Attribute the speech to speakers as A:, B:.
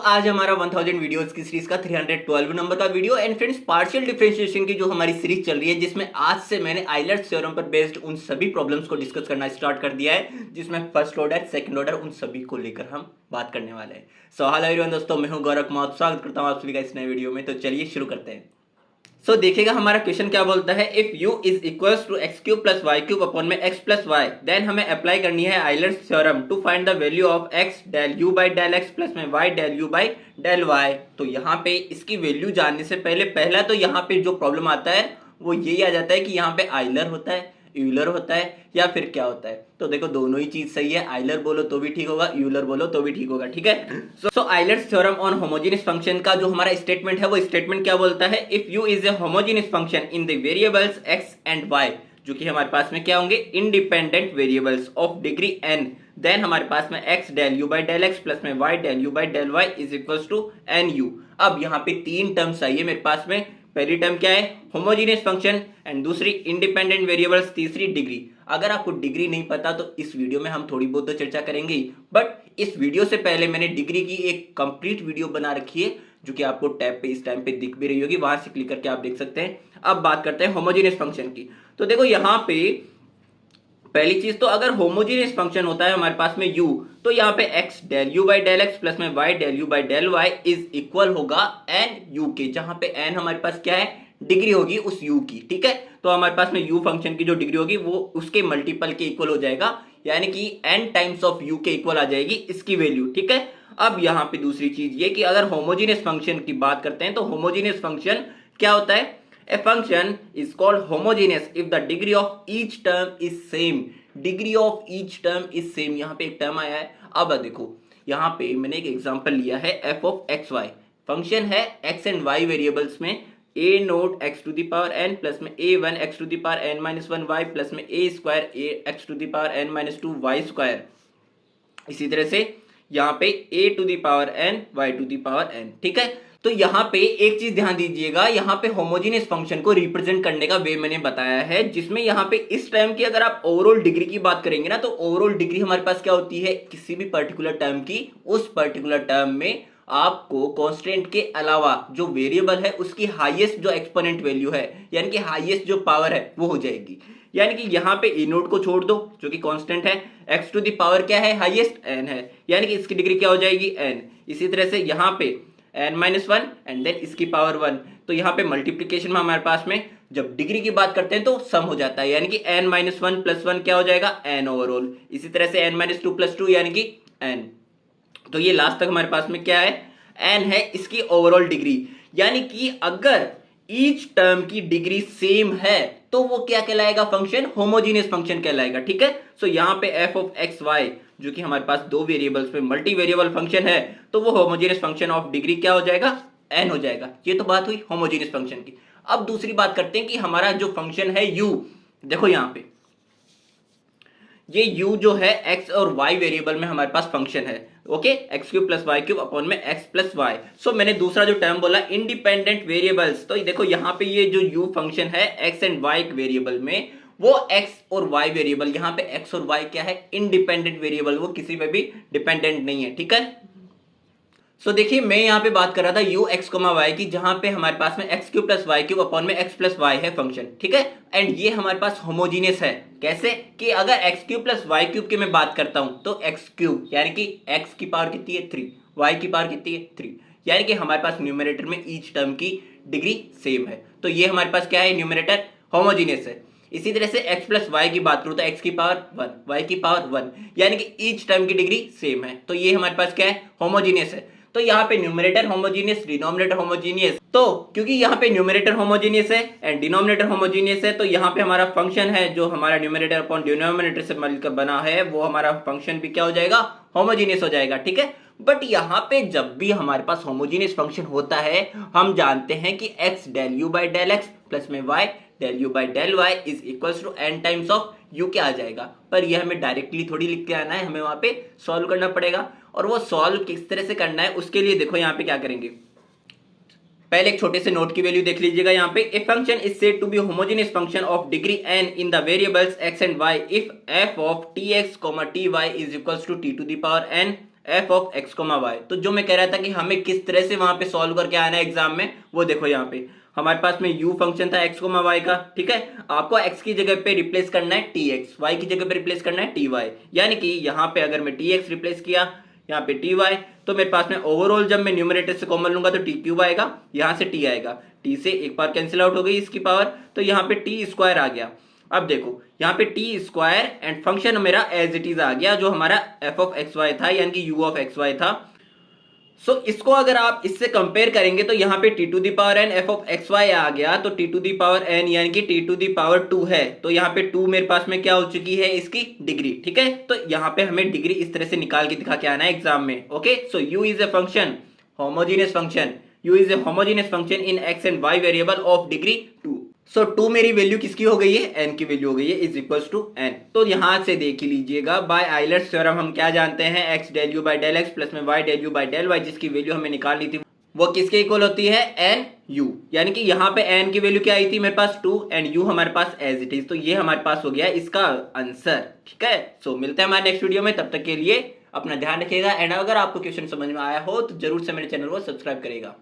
A: आज हमारा 1000 वीडियोस की सीरीज का 312 नंबर का video and friends partial differentiation की जो हमारी सीरीज चल रही है, जिसमें आज से मैंने आइलर्स थ्योरम पर बेस्ड उन सभी प्रॉब्लम्स को डिस्कस करना स्टार्ट कर दिया है, जिसमें फर्स्ट ऑर्डर सेकंड ऑर्डर उन सभी को लेकर हम बात करने वाले हैं। हेलो एवरीवन दोस्तों, मैं हूं गौरव कुमार, स्वागत करता हूं आप सभी का इस नए वीडियो में। तो चलिए शुरू करते हैं। देखिएगा हमारा क्वेश्चन क्या बोलता है, if u is equals to x cube plus y cube upon में एक्स प्लस वाई, देन हमें अप्लाई करनी है Euler's theorem to find the value of x del u by del x plus में y del u by del y। तो यहाँ पे इसकी value जानने से पहले पहला तो यहाँ पे जो प्रॉब्लम आता है वो यही आ जाता है कि यहाँ पे आइलर होता है, यूलर होता है या फिर क्या होता है। तो देखो दोनों ही चीज सही है, आइलर बोलो तो भी ठीक होगा, यूलर बोलो तो भी ठीक होगा, ठीक है। So Euler's theorem on homogeneous function का जो हमारा स्टेटमेंट है वो स्टेटमेंट क्या बोलता है, if u is a homogeneous function in the variables x and y, जो कि हमारे पास में क्या होंगे, independent variables of degree n, then हमारे पास में x del u by del x plus में y del u by del y is equals to n u. अब यहाँ पे तीन टर्म्स आई है मेरे पास में, पहली टर्म क्या है, होमोजेनियस फंक्शन, एंड दूसरी इंडिपेंडेंट वेरिएबल्स, तीसरी डिग्री। अगर आपको डिग्री नहीं पता तो इस वीडियो में हम थोड़ी बहुत तो चर्चा करेंगे ही, बट इस वीडियो से पहले मैंने डिग्री की एक कंप्लीट वीडियो बना रखी है, जो कि आपको टैब पे इस टाइम पे दिख भी रही होगी, वहां से क्लिक करके आप देख सकते हैं। अब बात करते हैं होमोजेनियस फंक्शन की। तो देखो यहाँ पे पहली चीज, तो अगर होमोजेनियस फंक्शन होता है हमारे पास में u, तो यहाँ पे x del u by del x plus में y del u by del y is equal होगा n u के, जहां पे n हमारे पास क्या है, डिग्री होगी उस u की, ठीक है। तो हमारे पास में u फंक्शन की जो डिग्री होगी वो उसके मल्टीपल के इक्वल हो जाएगा, यानी कि n टाइम्स ऑफ u के इक्वल आ जाएगी इसकी वैल्यू, ठीक है। अब यहाँ पे दूसरी चीज ये कि अगर होमोजेनियस फंक्शन की बात करते हैं तो होमोजेनियस फंक्शन क्या होता है, a function is called homogeneous if the degree of each term is same, degree of each term is same। यहाँ पे एक टर्म आया है, अब देखो यहाँ पे मैंने एक एग्जांपल लिया है f of x y, function है x एंड y वेरिएबल्स में a naught x to the power n plus में a1 x to the power n minus 1 y plus में a square a x to the power n minus 2 y square. इसी तरह से यहाँ पे a to the power n y to the power n, ठीक है। तो यहाँ पे एक चीज ध्यान दीजिएगा, यहाँ पे होमोजेनियस फंक्शन को रिप्रेजेंट करने का वे मैंने बताया है, जिसमें यहाँ पे इस टर्म की अगर आप ओवरऑल डिग्री की बात करेंगे ना, तो ओवरऑल डिग्री हमारे पास क्या होती है, किसी भी पर्टिकुलर टर्म की, उस पर्टिकुलर टर्म में आपको कांस्टेंट के अलावा जो वेरिएबल है उसकी हाईएस्ट जो एक्सपोनेंट वैल्यू है, यानी कि हाईएस्ट जो पावर है वो हो जाएगी। यानी कि यहाँ पे ए नोट को छोड़ दो जो कि कांस्टेंट है, x टू द पावर क्या है, हाईएस्ट n है, यानी कि इसकी डिग्री क्या हो जाएगी, n। इसी तरह से यहाँ पे n माइनस 1 एंड देन इसकी पावर 1। तो यहाँ पे मल्टीप्लीकेशन में हमारे पास में जब डिग्री की बात करते हैं तो सम हो जाता है, यानी कि n माइनस 1 प्लस 1 क्या हो जाएगा, n ओवरऑल। इसी तरह से n माइनस 2 प्लस 2 यानी कि n। तो ये लास्ट तक हमारे पास में क्या है, n है इसकी ओवरऑल डिग्री। यानी कि अगर ईच टर्म की डिग्री सेम है तो वो क्या कहलाएगा, फंक्शन होमोजेनियस फंक्शन कहलाएगा, ठीक है। सो यहाँ पे f ऑफ एक्स वाई, जो कि हमारे पास दो वेरिएबल्स में मल्टी वेरिएबल फंक्शन है, तो वो होमोजेनियस फंक्शन ऑफ डिग्री क्या हो जाएगा, n हो जाएगा। ये तो बात हुई होमोजेनियस फंक्शन की। अब दूसरी बात करते हैं कि हमारा जो फंक्शन है u, देखो यहाँ पे ये u जो है x और y वेरिएबल में हमारे पास फंक्शन है, okay, x cube plus y cube upon में एक्स प्लस वाई। सो मैंने दूसरा जो टर्म बोला इंडिपेंडेंट वेरिएबल्स, तो देखो यहाँ पे ये जो u फंक्शन है x एंड y वेरिएबल में, वो x और y वेरिएबल, यहाँ पे x और y क्या है, इंडिपेंडेंट वेरिएबल, वो किसी पे भी डिपेंडेंट नहीं है, ठीक है। सो देखिए मैं यहाँ पे बात कर रहा था u x y की, जहां पे हमारे पास में x cube plus y cube upon में एक्स प्लस वाई है फंक्शन, ठीक है। एंड ये हमारे पास होमोजीनियस है, कैसे कि अगर x cube plus y cube की मैं बात करता हूं तो एक्स क्यूब यानी कि एक्स की पावर कितनी है 3, वाई की पावर कितनी है 3, यानी कि हमारे पास न्यूमरेटर में ईच टर्म की डिग्री सेम है। तो ये हमारे पास क्या है, न्यूमरेटर होमोजीनियस है। इसी तरह से x प्लस वाई की बात करूं तो x की पावर 1, y की पावर 1, यानी कि ईच टर्म की डिग्री सेम है। तो ये हमारे पास क्या है, होमोजीनियस है। तो यहाँ पे न्यूमरेटर होमोजीनियस, डिनोमिनेटर होमोजीनियस, तो क्योंकि यहाँ पे न्यूमरेटर होमोजीनियस है एंड डिनोमिनेटर होमोजीनियस है, तो यहाँ पे हमारा फंक्शन है जो हमारा न्यूमरेटर अपॉन डिनोमिनेटर से मिलकर बना है, वो हमारा फंक्शन भी क्या हो जाएगा, होमोजीनियस हो जाएगा, ठीक है। बट यहाँ पे जब भी हमारे पास होमोजीनियस फंक्शन होता है, हम जानते हैं कि x del u by del x plus में y del u by del y is equals to n times of u क्या आ जाएगा। पर यह हमें डायरेक्टली थोड़ी लिख के आना है, हमें वहां पे सॉल्व करना पड़ेगा। और वो सॉल्व किस तरह से करना है उसके लिए देखो यहाँ पे क्या करेंगे, पहले एक छोटे से नोट की वैल्यू देख लीजिएगा। यहाँ पे a function is said to be homogeneous function of degree n in the variables x and y if f of tx, ty is equals to t to the power n f of x comma y. तो जो मैं कह रहा था कि हमें किस तरह से वहां पे सॉल्व करके आना है एग्जाम में, वो देखो यहाँ पे हमारे पास में u फंक्शन था एक्स कोमा वाई का, ठीक है। आपको x की जगह पे रिप्लेस करना है tx, y की जगह पे रिप्लेस करना है ty, यानी कि यहाँ पे अगर मैं tx रिप्लेस किया यहाँ पे ty, तो मेरे पास में ओवरऑल जब मैं न्यूमरेटर से कॉमन लूंगा तो t क्यूब आएगा, यहाँ से t आएगा, t से एक बार कैंसिल आउट हो गई इसकी पावर, तो यहाँ पे t स्क्वायर आ गया। अब देखो यहाँ पे टी स्क्वायर एंड फंक्शन मेरा एज इट इज आ गया जो हमारा एफ ऑफ एक्स वाई था यानी कि यू ऑफ एक्स वाई था। सो इसको अगर आप इससे कंपेयर करेंगे तो यहाँ पे T to the power n f of x y आ गया, तो T to the power n यानी कि टी टू दी पावर 2 है, तो यहाँ पे 2 मेरे पास में क्या हो चुकी है इसकी डिग्री, ठीक है। तो यहाँ पे हमें डिग्री इस तरह से निकाल के दिखा के आना है एग्जाम में। Okay, so u is a function homogeneous function, u is a homogeneous function in x and y variable of degree 2। So 2 मेरी वैल्यू किसकी हो गई है, n की वैल्यू हो गई है, इज इक्वल्स टू n। तो यहां से देख लीजिएगा बाय आइलर्स थ्योरम हम क्या जानते हैं, x del u by del x plus में y del u by del y, जिसकी वैल्यू हमें निकालनी थी वो किसके इक्वल होती है n u, यानी कि यहाँ पे n की वैल्यू क्या आई थी मेरे पास 2 एंड u हमारे पास एज इट इज। तो ये हमारे पास हो गया इसका आंसर, ठीक है। सो मिलते हैं हमारे नेक्स्ट वीडियो में, तब तक के लिए अपना ध्यान रखिएगा एंड अगर आपको क्वेश्चन समझ में आया हो तो जरूर से मेरे चैनल को सब्सक्राइब करेगा।